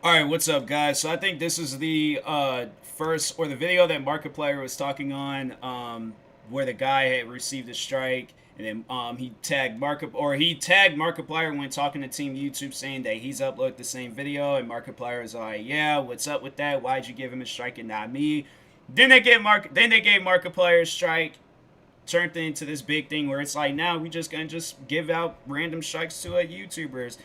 All right, what's up, guys? So I think this is the first or the video that Markiplier was talking on, where the guy had received a strike, and then he tagged Markiplier when talking to Team YouTube, saying that he's uploaded the same video, and Markiplier is like, "Yeah, what's up with that? Why'd you give him a strike and not me?" Then they gave Markiplier a strike, turned it into this big thing where it's like now we just gonna just give out random strikes to YouTubers.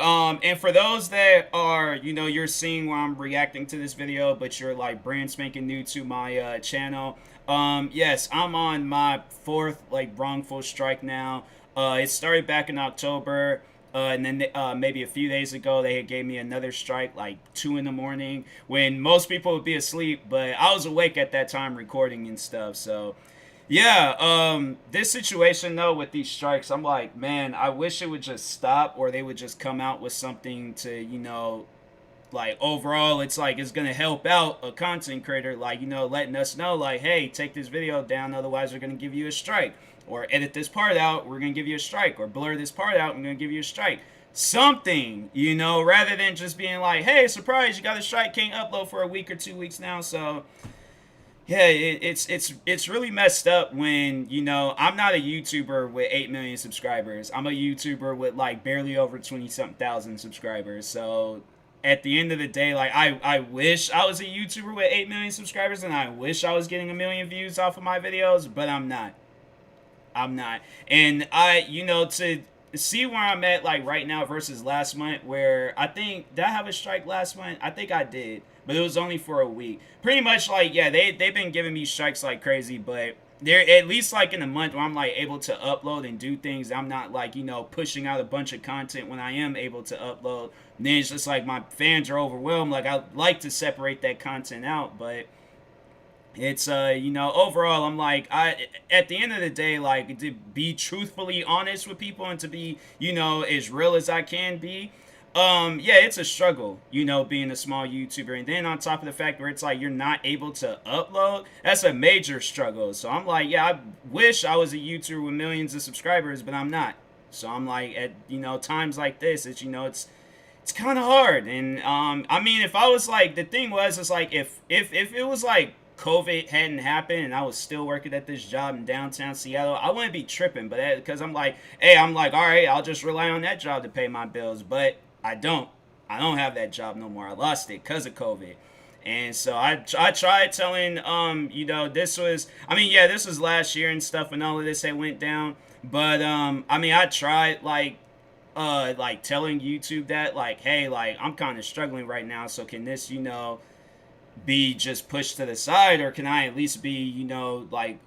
And for those that are, you're seeing where I'm reacting to this video, but you're like brand spanking new to my channel. Yes, I'm on my fourth like wrongful strike now. It started back in October. And then maybe a few days ago, they had gave me another strike, like 2 in the morning, when most people would be asleep. But I was awake at that time, recording and stuff. So yeah, this situation though with these strikes, I'm like, man, I wish it would just stop or they would just come out with something to, like overall it's like it's gonna help out a content creator, like, letting us know, like, hey, take this video down, otherwise we're gonna give you a strike. Or edit this part out, we're gonna give you a strike, or blur this part out, we're gonna give you a strike. Something, rather than just being like, hey, surprise, you got a strike, can't upload for a week or 2 weeks now. So yeah, it's really messed up when I'm not a YouTuber with 8 million subscribers. I'm a YouTuber with like barely over 20 something thousand subscribers. So at the end of the day, like I wish I was a YouTuber with 8 million subscribers, and I wish I was getting a million views off of my videos, but I'm not. I'm not. And to see where I'm at like right now versus last month, where I think did I have a strike last month? I think I did, but it was only for a week. Pretty much like, yeah, they've been giving me strikes like crazy, but they're at least like in a month where I'm like able to upload and do things. I'm not like, pushing out a bunch of content when I am able to upload. And then it's just like my fans are overwhelmed. Like I like to separate that content out, but it's overall I'm like, I at the end of the day, like, to be truthfully honest with people and to be as real as I can be. Yeah, it's a struggle, being a small YouTuber, and then on top of the fact where it's like you're not able to upload, that's a major struggle. So I'm like, yeah, I wish I was a YouTuber with millions of subscribers, but I'm not. So I'm like, at times like this, it's kind of hard. And I mean, if I was like, the thing was, it's like if it was like COVID hadn't happened and I was still working at this job in downtown Seattle, I wouldn't be tripping. But because I'm like, hey, I'm like, all right, I'll just rely on that job to pay my bills. But I don't. I don't have that job no more. I lost it because of COVID. And so I tried telling this was, I mean, yeah, this was last year and stuff, and all of this had went down. But I mean, I tried like telling YouTube that, like, hey, like, I'm kind of struggling right now, so can this be just pushed to the side, or can I at least be like,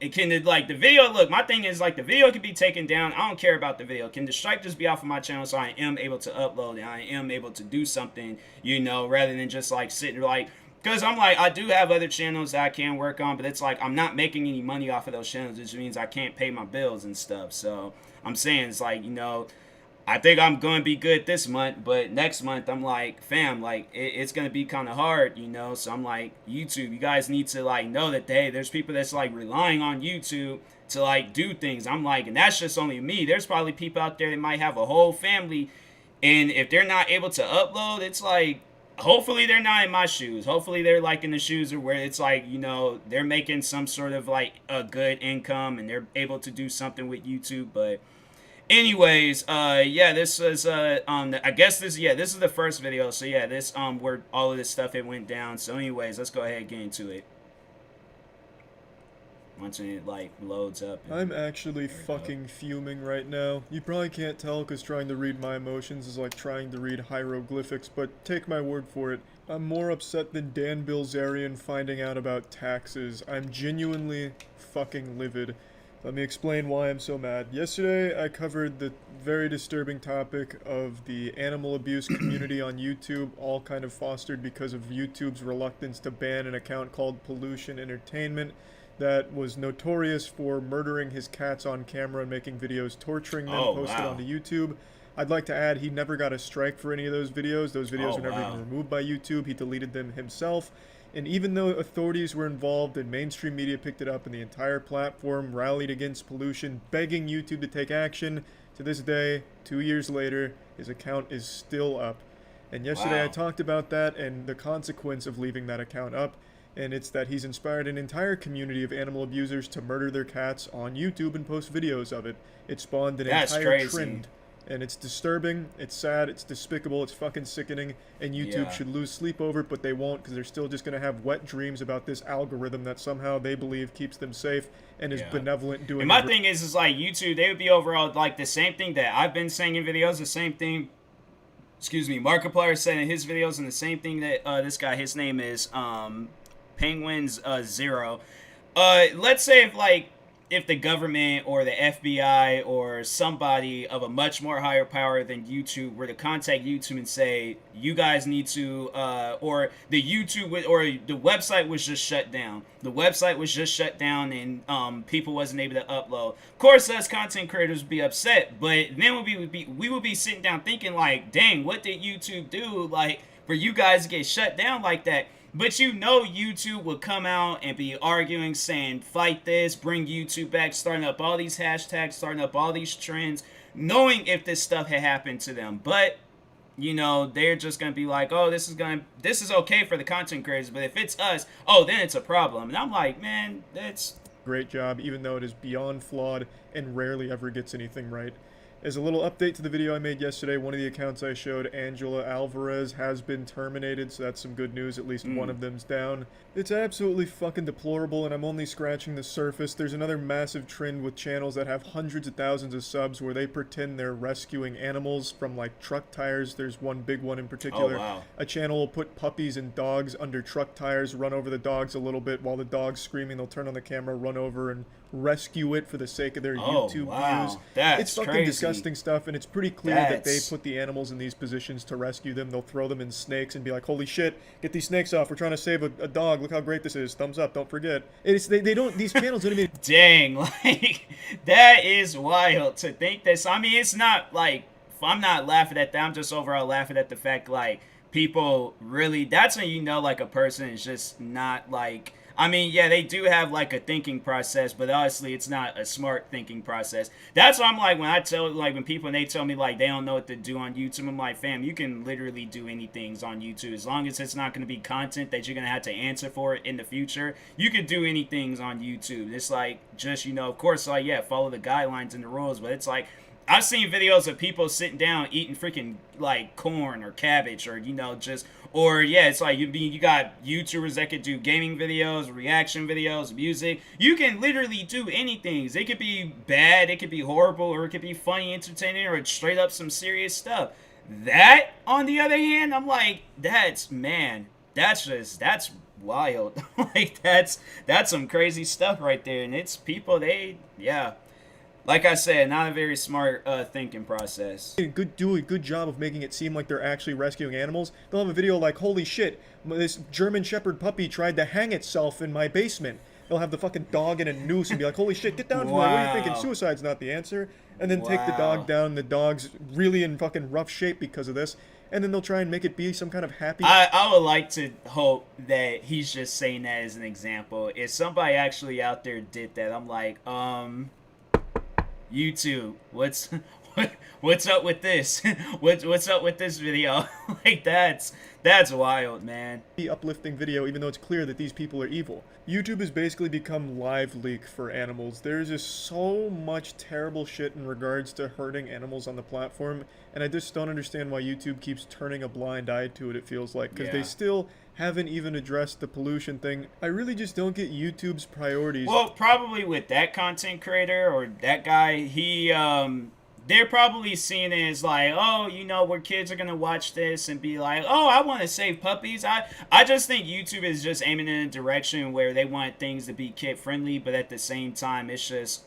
it can, like, the video, look, my thing is like the video can be taken down, I don't care about the video, can the strike just be off of my channel so I am able to upload and I am able to do something, rather than just like sitting like, because I'm like, I do have other channels that I can work on, but it's like I'm not making any money off of those channels, which means I can't pay my bills and stuff. So I'm saying it's like, I think I'm going to be good this month, but next month I'm like, fam, like, it's going to be kind of hard, So I'm like, YouTube, you guys need to like know that, hey, there's people that's like relying on YouTube to like do things. I'm like, and that's just only me. There's probably people out there that might have a whole family, and if they're not able to upload, it's like, hopefully they're not in my shoes. Hopefully they're like in the shoes of where it's like, they're making some sort of like a good income and they're able to do something with YouTube. But anyways, yeah, this is I guess this is the first video. So yeah, this where all of this stuff it went down. So anyways, let's go ahead and get into it once it like loads up. And I'm actually there we go. fucking fuming right now. You probably can't tell because trying to read my emotions is like trying to read hieroglyphics, but take my word for it. I'm more upset than Dan Bilzerian finding out about taxes. I'm genuinely fucking livid. Let me explain why I'm so mad. Yesterday, I covered the very disturbing topic of the animal abuse community on YouTube, all kind of fostered because of YouTube's reluctance to ban an account called Pollution Entertainment that was notorious for murdering his cats on camera and making videos torturing them Oh posted wow. onto YouTube. I'd like to add he never got a strike for any of those videos. Those videos Oh were never even wow. removed by YouTube. He deleted them himself. And even though authorities were involved and mainstream media picked it up and the entire platform rallied against pollution, begging YouTube to take action, to this day, 2 years later, his account is still up. And yesterday I Wow. talked about that and the consequence of leaving that account up, and it's that he's inspired an entire community of animal abusers to murder their cats on YouTube and post videos of it. It spawned an That's entire crazy. trend, and it's disturbing, it's sad, it's despicable, it's fucking sickening, and YouTube Yeah. should lose sleep over it, but they won't because they're still just going to have wet dreams about this algorithm that somehow they believe keeps them safe and is Yeah. benevolent doing And my thing is like YouTube, they would be overall like the same thing that I've been saying in videos, the same thing. Excuse me, Markiplier said in his videos, and the same thing that this guy, his name is Penguins Zero. Let's say if the government or the FBI or somebody of a much more higher power than YouTube were to contact YouTube and say, you guys need to, or the YouTube or the website was just shut down. The website was just shut down and people wasn't able to upload. Of course, us content creators would be upset, but then we would be sitting down thinking like, dang, what did YouTube do like for you guys to get shut down like that? But you know YouTube will come out and be arguing, saying, fight this, bring YouTube back, starting up all these hashtags, starting up all these trends, knowing if this stuff had happened to them. But, you know, they're just going to be like, oh, this is okay for the content creators, but if it's us, oh, then it's a problem. And I'm like, man, that's... great job, even though it is beyond flawed and rarely ever gets anything right. As a little update to the video I made yesterday, one of the accounts I showed, Angela Alvarez, has been terminated, so that's some good news. At least one of them's down. It's absolutely fucking deplorable, and I'm only scratching the surface. There's another massive trend with channels that have hundreds of thousands of subs where they pretend they're rescuing animals from, like, truck tires. There's one big one in particular. Oh, wow. A channel will put puppies and dogs under truck tires, run over the dogs a little bit while the dog's screaming. They'll turn on the camera, run over, and rescue it for the sake of their YouTube views. That's It's fucking crazy. disgusting stuff, and it's pretty clear that they That's- put the animals in these positions to rescue them. They'll throw them in snakes and be like, holy shit, get these snakes off, we're trying to save a dog, look how great this is, thumbs up, don't forget. They don't, these channels don't even... Dang, like, that is wild to think this. I mean, it's not like, I'm not laughing at that, I'm just overall laughing at the fact, like, people really, that's when you know, like, a person is just not, like, I mean, yeah, they do have, like, a thinking process, but honestly, it's not a smart thinking process. That's why I'm like, when I tell, like, when people, and they tell me, like, they don't know what to do on YouTube, I'm like, fam, you can literally do anything on YouTube. As long as it's not going to be content that you're going to have to answer for in the future, you could do anything on YouTube. It's like, just, you know, of course, like, yeah, follow the guidelines and the rules, but it's like, I've seen videos of people sitting down eating freaking like corn or cabbage or, you know, just, or yeah, it's like you got YouTubers that could do gaming videos, reaction videos, music. You can literally do anything. It could be bad, it could be horrible, or it could be funny, entertaining, or straight up some serious stuff. That, on the other hand, I'm like, that's wild. Like that's some crazy stuff right there. And it's people, yeah. Like I said, not a very smart thinking process. do a good job of making it seem like they're actually rescuing animals. They'll have a video like, holy shit, this German Shepherd puppy tried to hang itself in my basement. They'll have the fucking dog in a noose and be like, holy shit, get down from there, what are you thinking? Suicide's not the answer. And then take the dog down, the dog's really in fucking rough shape because of this. And then they'll try and make it be some kind of happy... I would like to hope that he's just saying that as an example. If somebody actually out there did that, I'm like, YouTube, what's up with this? what's up with this video? Like that's wild, man. Uplifting video, even though it's clear that these people are evil. YouTube has basically become live leak for animals. There's just so much terrible shit in regards to hurting animals on the platform, and I just don't understand why YouTube keeps turning a blind eye to it, it feels like, because they still haven't even addressed the pollution thing. I really just don't get YouTube's priorities. Well, probably with that content creator or that guy, they're probably seeing it as like, oh, you know, where kids are gonna watch this and be like, oh, I want to save puppies. I just think YouTube is just aiming in a direction where they want things to be kid friendly, but at the same time, it's just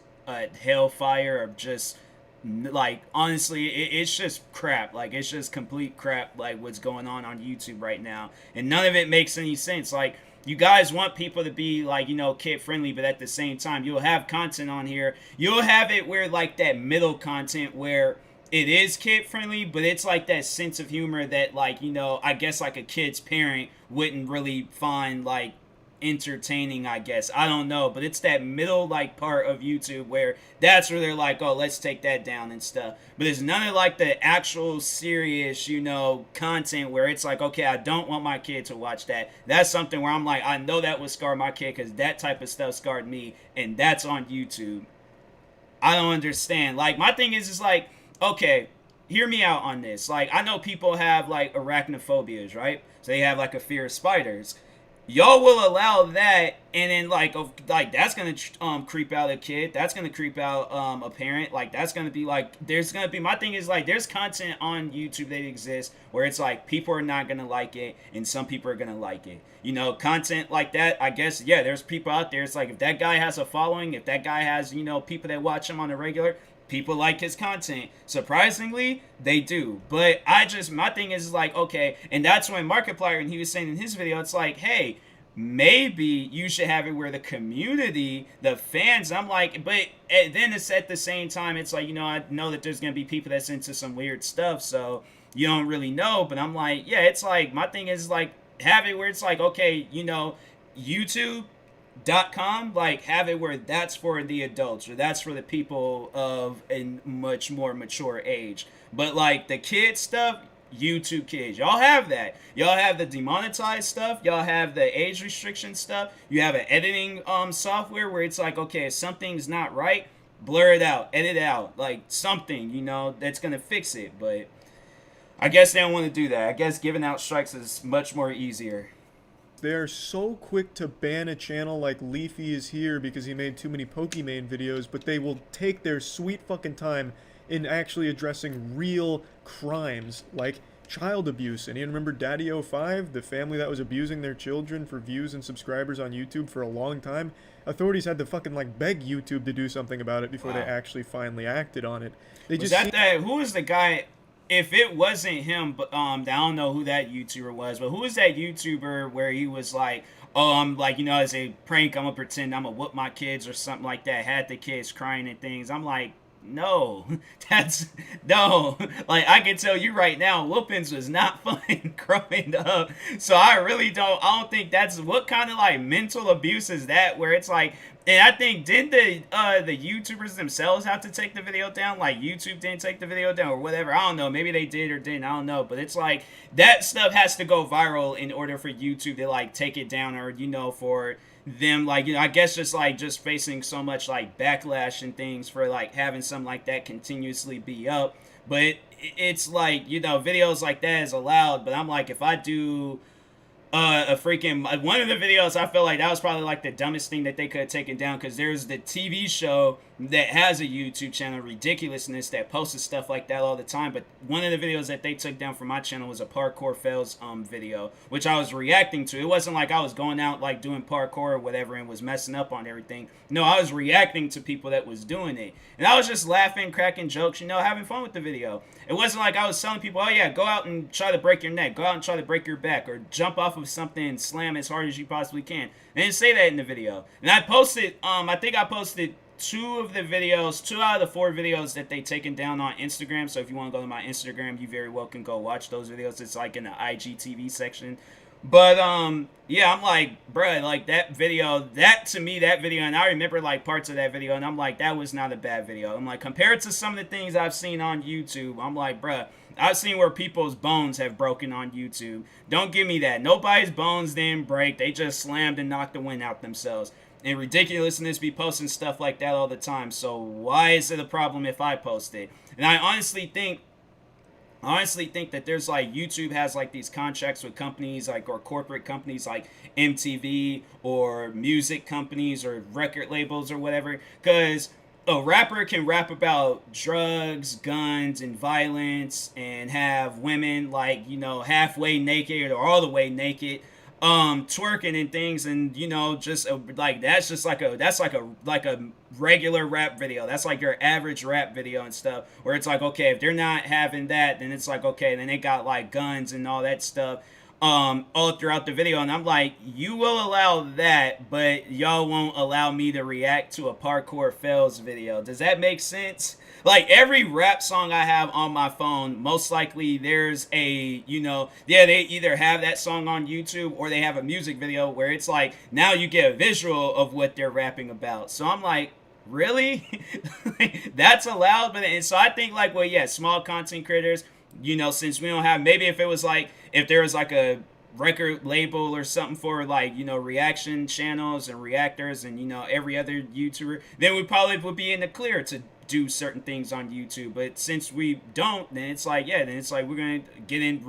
hellfire of just like, honestly, it's just crap. Like, it's just complete crap, like what's going on YouTube right now, and none of it makes any sense. Like, you guys want people to be like, you know, kid friendly, but at the same time, you'll have content on here. You'll have it where like that middle content where it is kid friendly, but it's like that sense of humor that, like, you know, I guess like a kid's parent wouldn't really find like entertaining, I guess. I don't know, but it's that middle like part of YouTube where that's where they're like, oh, let's take that down and stuff. But there's none of like the actual serious, content where it's like, okay, I don't want my kid to watch that. That's something where I'm like, I know that would scar my kid because that type of stuff scarred me, and that's on YouTube. I don't understand. Like, my thing is like, okay, hear me out on this. Like, I know people have like arachnophobias, right? So they have like a fear of spiders. Y'all will allow that, and then like that's gonna creep out a kid. That's gonna creep out a parent. Like, that's gonna be like, there's gonna be, my thing is like, there's content on YouTube that exists where it's like people are not gonna like it and some people are gonna like it. Content like that, I guess, yeah, there's people out there. It's like, if that guy has a following, if that guy has people that watch him on a regular, people like his content. Surprisingly, they do. But my thing is like, okay, and that's when Markiplier, and he was saying in his video, it's like, hey, maybe you should have it where the community, the fans, I'm like, but then it's at the same time, it's like, I know that there's going to be people that's into some weird stuff, so you don't really know, but I'm like, yeah, it's like, my thing is like, have it where it's like, okay, YouTube.com, like, have it where that's for the adults or that's for the people of a much more mature age. But like the kid stuff, YouTube Kids, y'all have that. Y'all have the demonetized stuff, y'all have the age restriction stuff, you have an editing software where it's like, okay, if something's not right, blur it out, edit it out, like something that's gonna fix it. But I guess they don't want to do that. I guess giving out strikes is much more easier. They are so quick to ban a channel like Leafy is here because he made too many Pokemon videos, but they will take their sweet fucking time in actually addressing real crimes like child abuse. And you remember Daddy05, the family that was abusing their children for views and subscribers on YouTube for a long time? Authorities had to fucking like beg YouTube to do something about it before they actually finally acted on it. They Was just who was the guy? If it wasn't him, but I don't know who that YouTuber was, but who was that YouTuber where he was like, oh, I'm like, as a prank, I'm gonna pretend I'm gonna whoop my kids or something like that, had the kids crying and things. I'm like, no, no. Like, I can tell you right now, whoopings was not fun growing up. So I don't think that's, what kind of like mental abuse is that, where it's like, and I think, didn't the YouTubers themselves have to take the video down? Like, YouTube didn't take the video down or whatever. I don't know. Maybe they did or didn't. I don't know. But it's like, that stuff has to go viral in order for YouTube to like take it down, or for them, like, I guess just facing so much like backlash and things for like having something like that continuously be up. But it's like, videos like that is allowed. But I'm like, if I do a freaking one of the videos, I feel like that was probably like the dumbest thing that they could have taken down, because there's the TV show that has a YouTube channel, Ridiculousness, that posted stuff like that all the time. But one of the videos that they took down from my channel was a parkour fails video, which I was reacting to. It wasn't like I was going out like doing parkour or whatever and was messing up on everything. No, I was reacting to people that was doing it, and I was just laughing, cracking jokes, having fun with the video. It wasn't like I was telling people, oh yeah, go out and try to break your neck, go out and try to break your back, or jump off of something and slam as hard as you possibly can. I didn't say that in the video. And I posted, I think I posted two out of the 4 videos that they taken down on Instagram. So if you want to go to my Instagram, you very well can go watch those videos. It's like in the IGTV section. But yeah, I'm like, bruh, like that video, and I remember like parts of that video, and I'm like, that was not a bad video. I'm like, compared to some of the things I've seen on YouTube, I'm like, bruh, I've seen where people's bones have broken on YouTube. Don't give me that. Nobody's bones didn't break. They just slammed and knocked the wind out themselves. And Ridiculousness be posting stuff like that all the time. So why is it a problem if I post it? And I honestly think that there's like, YouTube has like these contracts with companies like, or corporate companies like MTV, or music companies or record labels or whatever, because a rapper can rap about drugs, guns, and violence, and have women like, halfway naked or all the way naked, twerking and things, and just like, that's like a regular rap video. That's like your average rap video and stuff, where it's like, okay, if they're not having that, then it's like, okay, then they got like guns and all that stuff all throughout the video. And I'm like, you will allow that, but y'all won't allow me to react to a parkour fails video. Does that make sense? like every rap song I have on my phone, most likely there's a, yeah, they either have that song on YouTube or they have a music video where it's like now you get a visual of what they're rapping about. So I'm like, really? That's allowed? But and so I think like, well, yeah, small content creators, since we don't have, maybe if it was like, if there was like a record label or something for like reaction channels and reactors and every other YouTuber, then we probably would be in the clear to do certain things on YouTube. But since we don't, then it's like, yeah, then it's like we're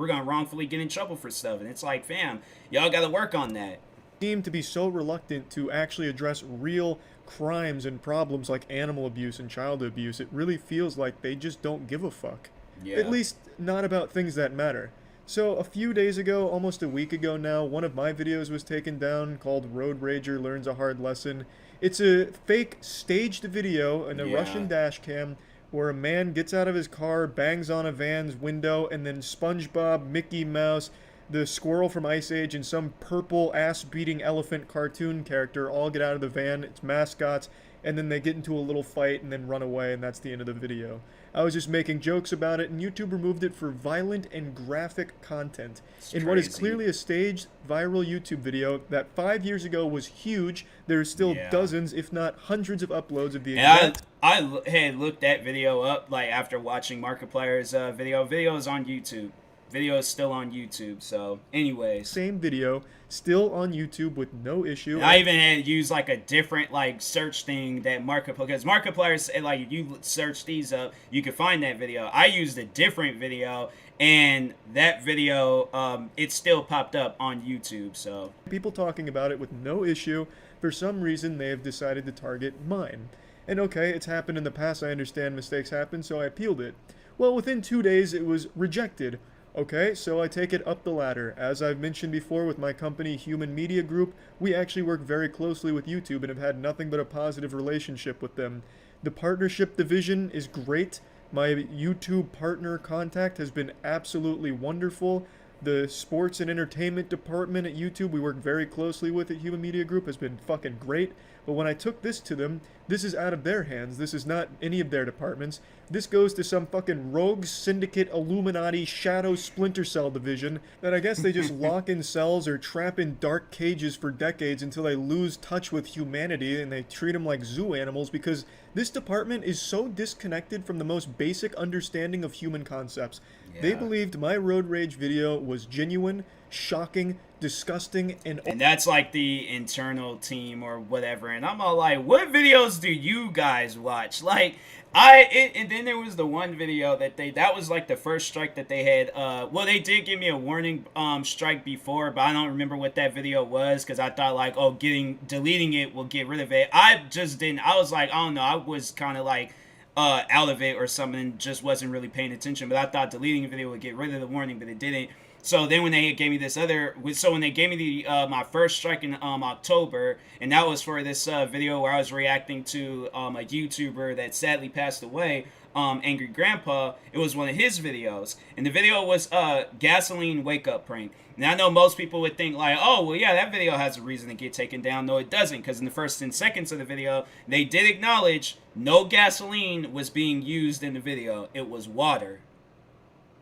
gonna wrongfully get in trouble for stuff, and it's like, fam, y'all gotta work on that. Seem to be so reluctant to actually address real crimes and problems like animal abuse and child abuse. It really feels like they just don't give a fuck. Yeah. At least not about things that matter. So a few days ago, almost a week ago now, one of my videos was taken down called Road Rager Learns a Hard Lesson. It's a fake staged video in a Russian dash cam where a man gets out of his car, bangs on a van's window, and then SpongeBob, Mickey Mouse, the squirrel from Ice Age, and some purple ass-beating elephant cartoon character all get out of the van. It's mascots, and then they get into a little fight and then run away, and that's the end of the video. I was just making jokes about it, and YouTube removed it for violent and graphic content. In what is clearly a staged, viral YouTube video that 5 years ago was huge, there's still dozens, if not hundreds of uploads of the exact... I had looked that video up, like, after watching Markiplier's video. Video is on YouTube. Video is still on YouTube, so anyways. Same video, still on YouTube with no issue. And I even had used like a different like search thing that Markiplier, because Markiplier said like if you search these up, you can find that video. I used a different video, and that video, it still popped up on YouTube, so. People talking about it with no issue. For some reason, they have decided to target mine. And okay, it's happened in the past, I understand mistakes happen, so I appealed it. Well, within 2 days, it was rejected. Okay, so I take it up the ladder. As I've mentioned before with my company, Human Media Group, we actually work very closely with YouTube and have had nothing but a positive relationship with them. The partnership division is great. My YouTube partner contact has been absolutely wonderful. The sports and entertainment department at YouTube we work very closely with at Human Media Group has been fucking great. But when I took this to them, this is out of their hands. This is not any of their departments. This goes to some fucking rogue syndicate Illuminati shadow Splinter Cell division that I guess they just lock in cells or trap in dark cages for decades until they lose touch with humanity and they treat them like zoo animals, because this department is so disconnected from the most basic understanding of human concepts. Yeah. They believed my road rage video was genuine, shocking, disgusting, and that's like the internal team or whatever, and I'm all like, what videos do you guys watch? Like, and then there was the one video that was like the first strike that they had. Well, they did give me a warning strike before, but I don't remember what that video was, because I thought like, oh, deleting it will get rid of it. I just didn't. I was like, I don't know, I was kind of like out of it or something, just wasn't really paying attention, but I thought deleting a video would get rid of the warning, but it didn't. So then when they gave me this when they gave me the my first strike in October, and that was for this video where I was reacting to a YouTuber that sadly passed away, Angry Grandpa. It was one of his videos, and the video was gasoline wake up prank. Now I know most people would think like, oh well, yeah, that video has a reason to get taken down. No, it doesn't, because in the first 10 seconds of the video, they did acknowledge no gasoline was being used in the video. It was water.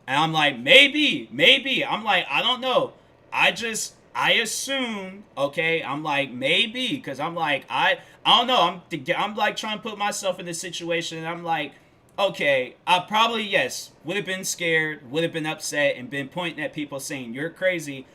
And I'm like, maybe. I'm like, I don't know. I assume, okay? I'm like, maybe. Because I'm like, I don't know. I'm like trying to put myself in this situation. And I'm like, okay, I probably, yes, would have been scared, would have been upset, and been pointing at people saying, you're crazy.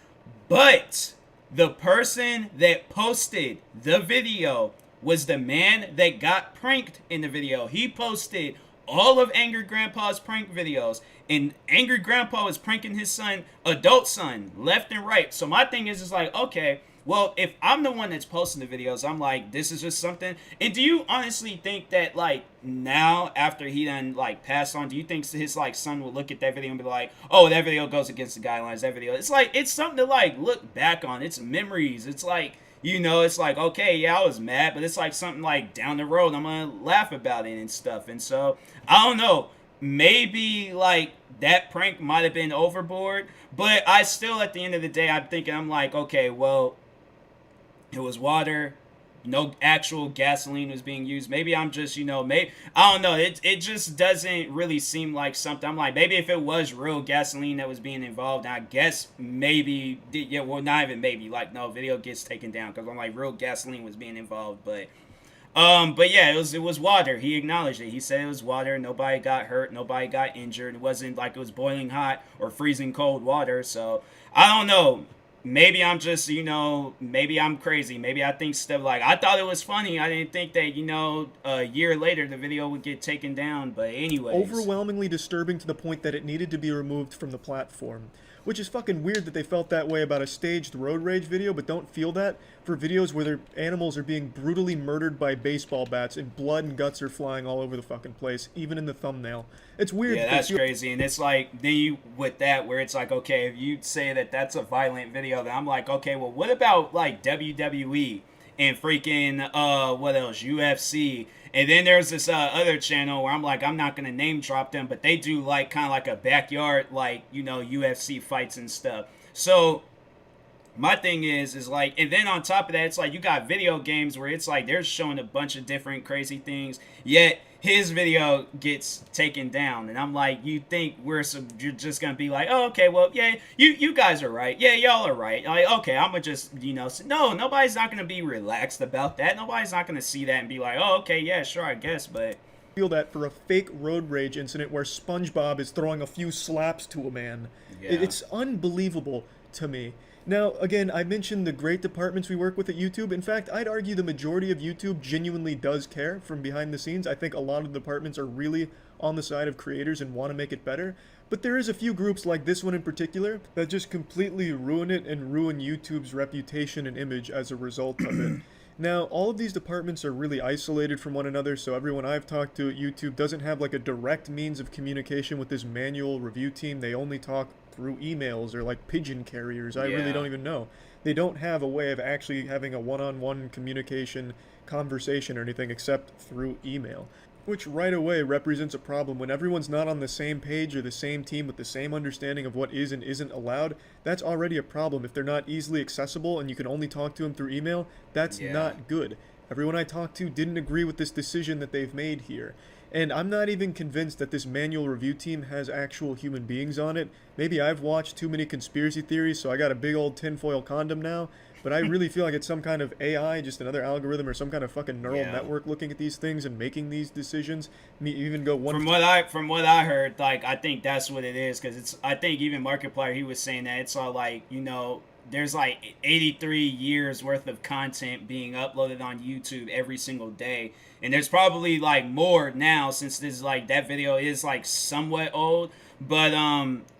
But the person that posted the video was the man that got pranked in the video. He posted all of Angry Grandpa's prank videos, and Angry Grandpa was pranking his son, adult son, left and right. So my thing is like, okay, well, if I'm the one that's posting the videos, I'm like, this is just something. And do you honestly think that like now, after he done like passed on, do you think his like son will look at that video and be like, oh, that video goes against the guidelines, that video, it's like, it's something to like look back on. It's memories. It's like, it's like, okay, yeah, I was mad, but it's like something like down the road, I'm gonna laugh about it and stuff. And so, I don't know, maybe like that prank might have been overboard, but I still, at the end of the day, I'm like, okay, well, it was water. no actual gasoline was being used. Maybe I'm just, maybe I don't know. It just doesn't really seem like something. I'm like, maybe if it was real gasoline that was being involved, I guess maybe, yeah, well, not even maybe. Like, no, video gets taken down because I'm like, real gasoline was being involved, but yeah, it was water. He acknowledged it. He said it was water. Nobody got hurt. Nobody got injured. It wasn't like it was boiling hot or freezing cold water. So I don't know. Maybe I'm just, maybe I'm crazy. Maybe I think stuff like I thought it was funny. I didn't think that, a year later the video would get taken down. But anyways, Overwhelmingly disturbing to the point that it needed to be removed from the platform. Which is fucking weird that they felt that way about a staged road rage video, but don't feel that for videos where their animals are being brutally murdered by baseball bats and blood and guts are flying all over the fucking place, even in the thumbnail. It's weird. Yeah, that's crazy. And it's like, then you, with that, where it's like, okay, if you say that that's a violent video, then I'm like, okay, well, what about like WWE and freaking, what else? UFC. And then there's this other channel where I'm like, I'm not going to name drop them, but they do like kind of like a backyard, like, UFC fights and stuff. So my thing is like, and then on top of that, it's like you got video games where it's like they're showing a bunch of different crazy things, yet his video gets taken down. And I'm like, you think you're just gonna be like, oh, okay, well, yeah, you guys are right, yeah, y'all are right, like, okay, I'm gonna just, no, nobody's not gonna be relaxed about that. Nobody's not gonna see that and be like, oh, okay, yeah, sure, I guess. But feel that for a fake road rage incident where SpongeBob is throwing a few slaps to a man. yeah. It's unbelievable to me. Now, again, I mentioned the great departments we work with at YouTube. In fact, I'd argue the majority of YouTube genuinely does care from behind the scenes. I think a lot of the departments are really on the side of creators and want to make it better. But there is a few groups, like this one in particular, that just completely ruin it and ruin YouTube's reputation and image as a result of it. Now, all of these departments are really isolated from one another, so everyone I've talked to at YouTube doesn't have like a direct means of communication with this manual review team. They only talk through emails or like pigeon carriers. I really don't even know. They don't have a way of actually having a one-on-one communication conversation or anything except through email. Which right away represents a problem. When everyone's not on the same page or the same team with the same understanding of what is and isn't allowed, that's already a problem. If they're not easily accessible and you can only talk to them through email, that's not good. Everyone I talked to didn't agree with this decision that they've made here. And I'm not even convinced that this manual review team has actual human beings on it. Maybe I've watched too many conspiracy theories, so I got a big old tinfoil condom now. But I really feel like it's some kind of AI, just another algorithm or some kind of fucking neural network looking at these things and making these decisions. Me even go one. From what I heard, like, I think that's what it is, because I think even Markiplier, he was saying that it's all like, there's like 83 years worth of content being uploaded on YouTube every single day. And there's probably like more now, since this like that video is like somewhat old. But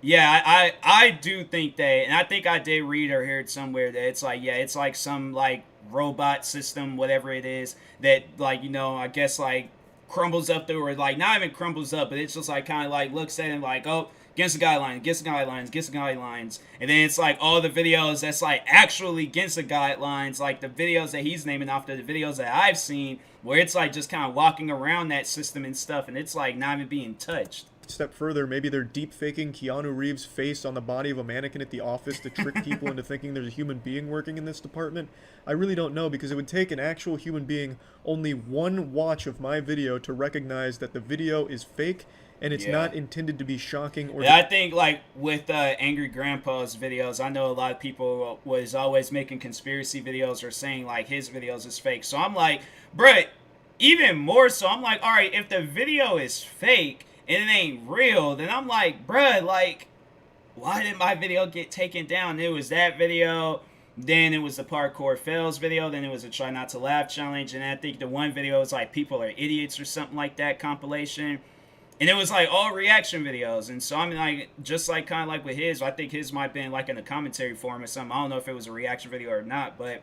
yeah, I do think that, and I think I did read or hear it somewhere that it's like, yeah, it's like some like robot system, whatever it is, that like, I guess like crumbles up there, or like not even crumbles up, but it's just like kind of like looks at it like, oh, against the guidelines, against the guidelines, against the guidelines. And then it's like all the videos that's like actually against the guidelines, like the videos that he's naming off the videos that I've seen, where it's like just kind of walking around that system and stuff, and it's like not even being touched. Step further, maybe they're deep faking Keanu Reeves' face on the body of a mannequin at the office to trick people into thinking there's a human being working in this department. I really don't know, because it would take an actual human being only one watch of my video to recognize that the video is fake and it's not intended to be shocking. Or I think like with Angry Grandpa's videos, I know a lot of people was always making conspiracy videos or saying like his videos is fake. So I'm like, bruh, even more so, I'm like, all right, if the video is fake and it ain't real, then I'm like, bruh, like, why did my video get taken down? It was that video, then it was the parkour fails video, then it was a try not to laugh challenge, and I think the one video was like people are idiots or something like that compilation, and it was like all reaction videos. And so I mean, like, just like kind of like with his, I think his might have been like in a commentary form or something. I don't know if it was a reaction video or not, but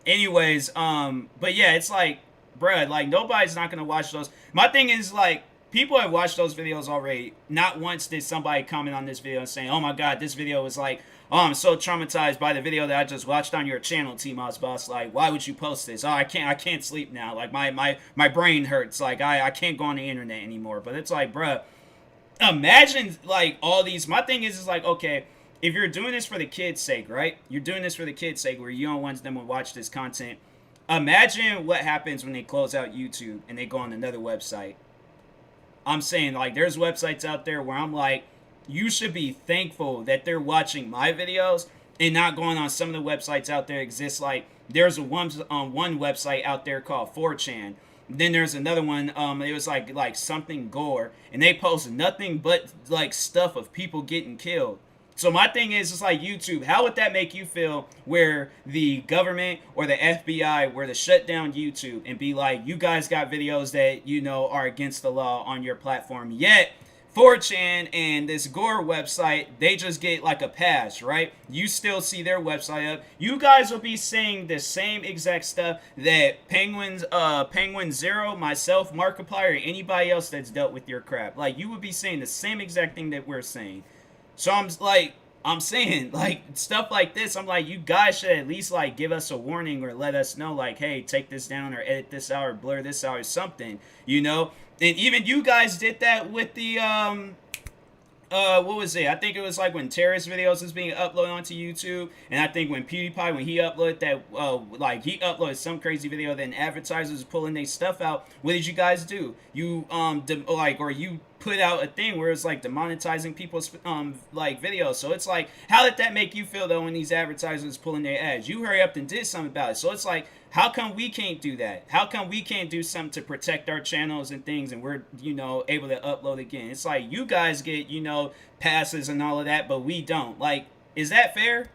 anyways, but yeah, it's like, bruh, like nobody's not gonna watch those. My thing is like, people have watched those videos already. Not once did somebody comment on this video and saying, oh my god, this video was like, oh, I'm so traumatized by the video that I just watched on your channel, TMossBoss. Like, why would you post this? Oh, I can't sleep now. Like, my brain hurts. Like, I can't go on the internet anymore. But it's like, bruh, imagine, like, all these. My thing is like, okay, if you're doing this for the kids' sake, right? You're doing this for the kids' sake, where you don't want them to watch this content. Imagine what happens when they close out YouTube and they go on another website. I'm saying, like, there's websites out there where I'm like, you should be thankful that they're watching my videos and not going on some of the websites out there exist. Like, there's one website out there called 4chan. Then there's another one. It was like something gore, and they post nothing but like stuff of people getting killed. So my thing is, it's like YouTube. How would that make you feel where the government or the FBI were to shut down YouTube and be like, you guys got videos that, you know, are against the law on your platform, yet 4chan and this Gore website, they just get like a pass, right? You still see their website up. You guys will be saying the same exact stuff that Penguin Zero, myself, Markiplier, or anybody else that's dealt with your crap. Like, you would be saying the same exact thing that we're saying. So I'm saying, like, stuff like this, I'm like, you guys should at least, like, give us a warning or let us know, like, hey, take this down or edit this out or blur this out or something, you know? And even you guys did that with the, what was it? I think it was like when terrorist videos was being uploaded onto YouTube, and I think when PewDiePie, when he uploaded that, like he uploaded some crazy video, then advertisers pulling their stuff out. What did you guys do? You or you put out a thing where it's like demonetizing people's like videos. So it's like, how did that make you feel though when these advertisers pulling their ads? You hurry up and did something about it. So it's like, how come we can't do that? How come we can't do something to protect our channels and things, and we're, you know, able to upload again? It's like you guys get, you know, passes and all of that, but we don't. Like, is that fair?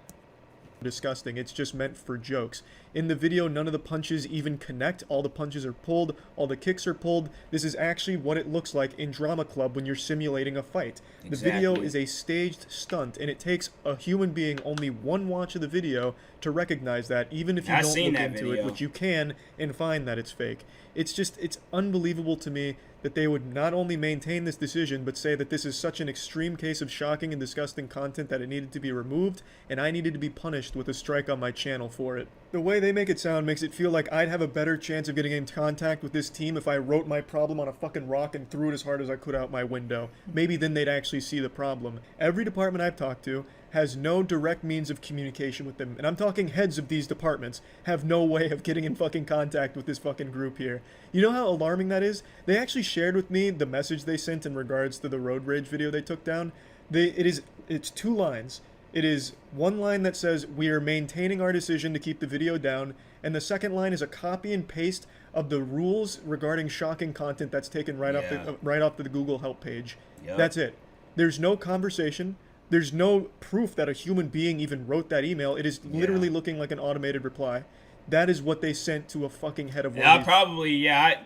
Disgusting. It's just meant for jokes. In the video, none of the punches even connect. All the punches are pulled. All the kicks are pulled. This is actually what it looks like in Drama Club when you're simulating a fight. Exactly. The video is a staged stunt, and it takes a human being only one watch of the video to recognize that, even if you don't look into it, which you can, and find that it's fake. It's unbelievable to me that they would not only maintain this decision, but say that this is such an extreme case of shocking and disgusting content that it needed to be removed, and I needed to be punished with a strike on my channel for it. The way they make it sound makes it feel like I'd have a better chance of getting in contact with this team if I wrote my problem on a fucking rock and threw it as hard as I could out my window. Maybe then they'd actually see the problem. Every department I've talked to has no direct means of communication with them, and I'm talking heads of these departments have no way of getting in fucking contact with this fucking group here. You know how alarming that is? They actually shared with me the message they sent in regards to the road rage video they took down. It's 2 lines. It is one line that says, "We are maintaining our decision to keep the video down," and the second line is a copy and paste of the rules regarding shocking content that's taken right off the Google Help page. Yep. That's it. There's no conversation. There's no proof that a human being even wrote that email. It is literally looking like an automated reply. That is what they sent to a fucking head of one. I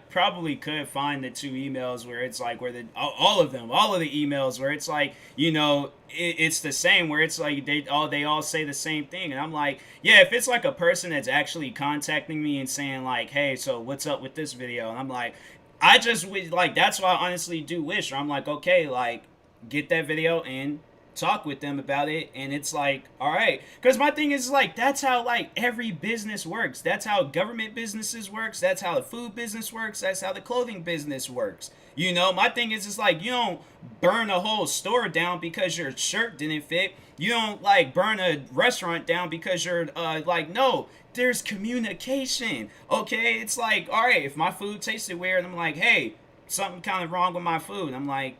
probably could find the 2 emails where it's like, where all of the emails where it's like, you know, it's the same, where it's like they all say the same thing, and I'm like, yeah, if it's like a person that's actually contacting me and saying like, hey, so what's up with this video, and I'm like, I just would like, that's why I honestly do wish, or I'm like, okay, like, get that video and talk with them about it, and it's like, all right, because my thing is like, that's how like every business works. That's how government businesses works. That's how the food business works. That's how the clothing business works. You know, my thing is, it's like, you don't burn a whole store down because your shirt didn't fit. You don't like burn a restaurant down because you're like, no, there's communication. Okay, it's like, all right, if my food tasted weird, I'm like, hey, something kind of wrong with my food, I'm like,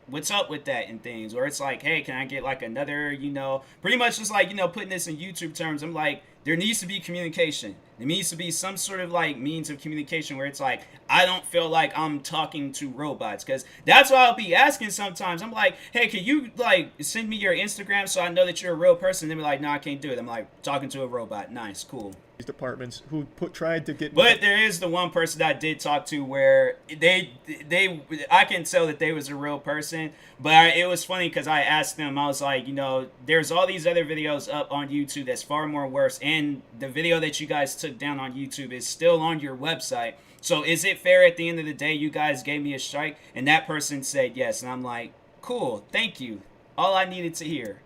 what's up with that and things, or it's like, hey, can I get like another, you know, pretty much just like, you know, putting this in YouTube terms, I'm like, there needs to be communication. There needs to be some sort of like means of communication where it's like, I don't feel like I'm talking to robots, because that's what I'll be asking sometimes. I'm like, hey, can you like send me your Instagram so I know that you're a real person? They'll be like, no, I can't do it. I'm like, talking to a robot. Nice, cool. Departments who tried to get, but there is the one person that I did talk to where I can tell that they was a real person, but it was funny because I asked them, I was like, you know, there's all these other videos up on YouTube that's far more worse, and the video that you guys took down on YouTube is still on your website, so is it fair at the end of the day you guys gave me a strike? And that person said yes, and I'm like, cool, thank you, all I needed to hear.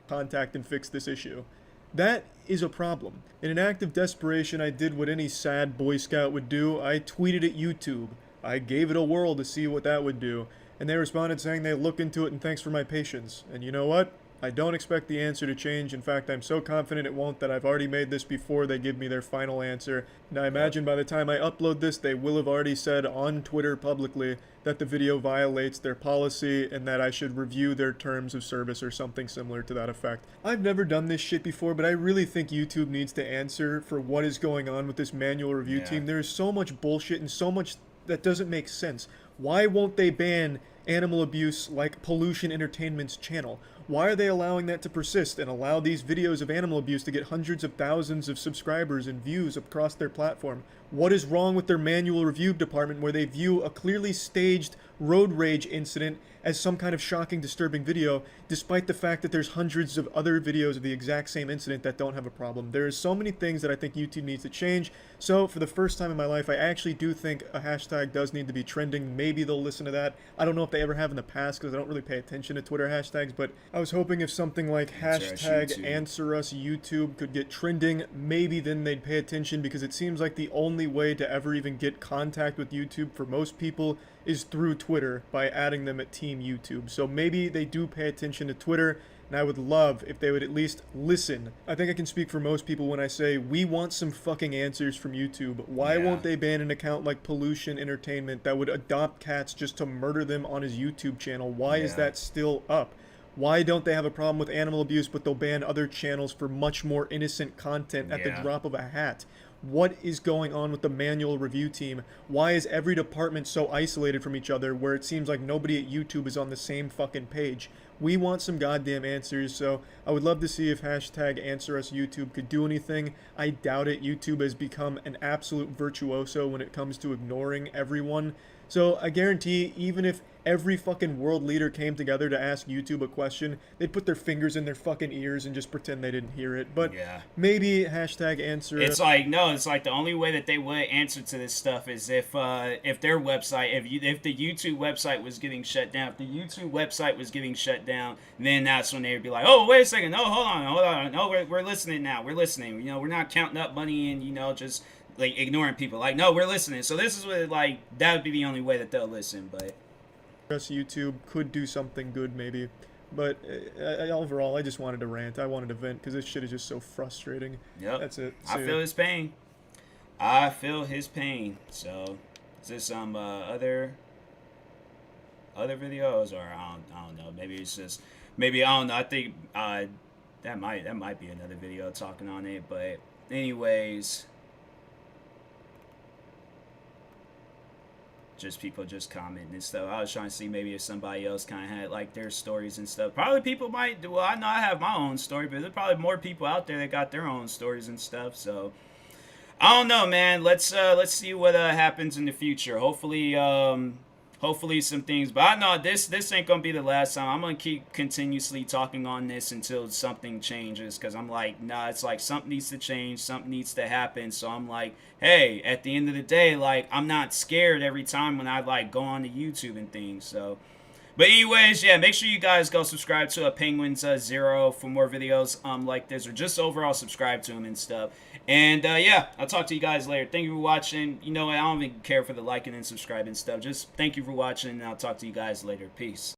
Contact and fix this issue. That is a problem. In an act of desperation, I did what any sad Boy Scout would do. I tweeted at YouTube. I gave it a whirl to see what that would do, and they responded saying they looked into it and thanks for my patience. And you know what? I don't expect the answer to change. In fact, I'm so confident it won't that I've already made this before they give me their final answer. And I imagine by the time I upload this, they will have already said on Twitter publicly that the video violates their policy and that I should review their terms of service or something similar to that effect. I've never done this shit before, but I really think YouTube needs to answer for what is going on with this manual review team. There is so much bullshit and so much that doesn't make sense. Why won't they ban animal abuse like Pollution Entertainment's channel? Why are they allowing that to persist and allow these videos of animal abuse to get hundreds of thousands of subscribers and views across their platform? What is wrong with their manual review department where they view a clearly staged road rage incident as some kind of shocking, disturbing video, despite the fact that there's hundreds of other videos of the exact same incident that don't have a problem? There are so many things that I think YouTube needs to change. So for the first time in my life, I actually do think a hashtag does need to be trending. Maybe they'll listen to that. I don't know if they ever have in the past because I don't really pay attention to Twitter hashtags, but I was hoping if something like hashtag answer us YouTube could get trending, maybe then they'd pay attention, because it seems like the only way to ever even get contact with YouTube for most people is through Twitter by adding them at Team YouTube. So maybe they do pay attention to Twitter, and I would love if they would at least listen. I think I can speak for most people when I say we want some fucking answers from YouTube. Why won't they ban an account like Pollution Entertainment that would adopt cats just to murder them on his YouTube channel? Why is that still up? Why don't they have a problem with animal abuse, but they'll ban other channels for much more innocent content at the drop of a hat? What is going on with the manual review team? Why is every department so isolated from each other where it seems like nobody at YouTube is on the same fucking page? We want some goddamn answers, so I would love to see if hashtag AnswerUsYouTube could do anything. I doubt it. YouTube has become an absolute virtuoso when it comes to ignoring everyone. So I guarantee, even if every fucking world leader came together to ask YouTube a question, they'd put their fingers in their fucking ears and just pretend they didn't hear it. But maybe hashtag answer. It's like, no, it's like the only way that they would answer to this stuff is if their website, if the YouTube website was getting shut down. If the YouTube website was getting shut down, then that's when they would be like, oh, wait a second, no, hold on, no, we're listening now, we're listening. You know, we're not counting up money and, you know, just like ignoring people. Like, no, we're listening. So this is what, like, that would be the only way that they'll listen. But YouTube could do something good, maybe. But overall, I just wanted to rant. I wanted to vent because this shit is just so frustrating. Yep. That's it. I feel his pain. I feel his pain. So, is this some other videos, or I don't know. Maybe it's just, maybe, I don't know. I think that might be another video talking on it. But anyways, just people just commenting and stuff. I was trying to see maybe if somebody else kind of had like their stories and stuff. Probably people might do. Well, I know I have my own story, but there's probably more people out there that got their own stories and stuff. So I don't know, man. Let's see what happens in the future. Hopefully some things. But I know this ain't gonna be the last time. I'm gonna keep continuously talking on this until something changes, because I'm like, nah, it's like something needs to change, something needs to happen. So I'm like, hey, at the end of the day, like, I'm not scared every time when I like go on to YouTube and things. So, but anyways, yeah, make sure you guys go subscribe to Penguins Zero for more videos like this, or just overall subscribe to him and stuff. And yeah, I'll talk to you guys later. Thank you for watching. You know what, I don't even care for the liking and subscribing stuff. Just thank you for watching, and I'll talk to you guys later. Peace.